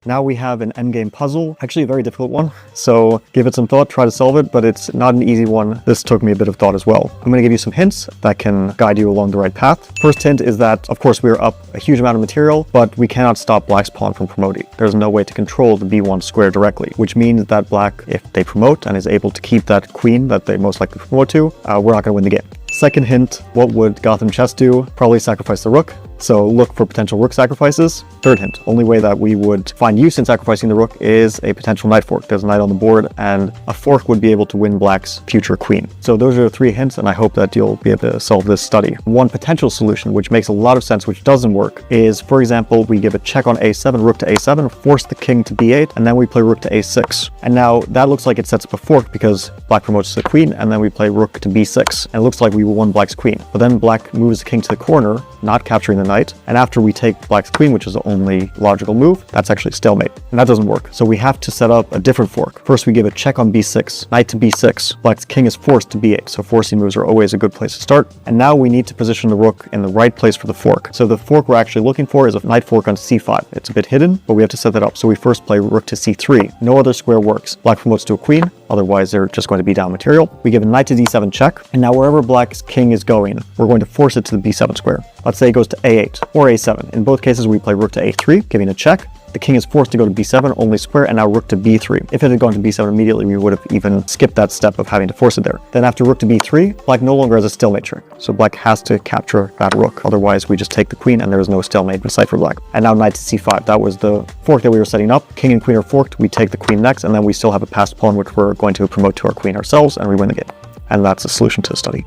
Now we have an endgame puzzle, actually a very difficult one. So give it some thought, try to solve it, but it's not an easy one. This took me a bit of thought as well. I'm going to give you some hints that can guide you along the right path. First hint is that, of course, we're up a huge amount of material, but we cannot stop black's pawn from promoting. There's no way to control the b1 square directly, which means that black, if they promote and is able to keep that queen that they most likely promote to, we're not going to win the game. Second hint, what would Gotham chess do? Probably sacrifice the rook. So look for potential rook sacrifices. Third hint, only way that we would find use in sacrificing the rook is a potential knight fork. There's a knight on the board and a fork would be able to win black's future queen. So those are the 3 hints, and I hope that you'll be able to solve this study. One potential solution, which makes a lot of sense, which doesn't work, is, for example, we give a check on a7, rook to a7, force the king to b8, and then we play rook to a6. And now that looks like it sets up a fork because black promotes to the queen, and then we play rook to b6. And it looks like we won black's queen. But then black moves the king to the corner, not capturing the knight. And after we take black's queen, which is the only logical move, that's actually stalemate. And that doesn't work. So we have to set up a different fork. First, we give a check on b6, knight to b6. Black's king is forced to b8. So forcing moves are always a good place to start. And now we need to position the rook in the right place for the fork. So the fork we're actually looking for is a knight fork on c5. It's a bit hidden, but we have to set that up. So we first play rook to c3. No other square works. Black promotes to a queen. Otherwise, they're just going to be down material. We give a knight to d7 check. And now wherever black's king is going, we're going to force it to the b7 square. Let's say it goes to a8 or a7. In both cases, we play rook to a3, giving a check. The king is forced to go to b7, only square, and now rook to b3. If it had gone to b7 immediately, we would have even skipped that step of having to force it there. Then after rook to b3, black no longer has a stalemate trick. So black has to capture that rook. Otherwise, we just take the queen and there is no stalemate in sight for black. And now knight to c5. That was the fork that we were setting up. King and queen are forked. We take the queen next, and then we still have a passed pawn, which we're going to promote to our queen ourselves, and we win the game. And that's the solution to the study.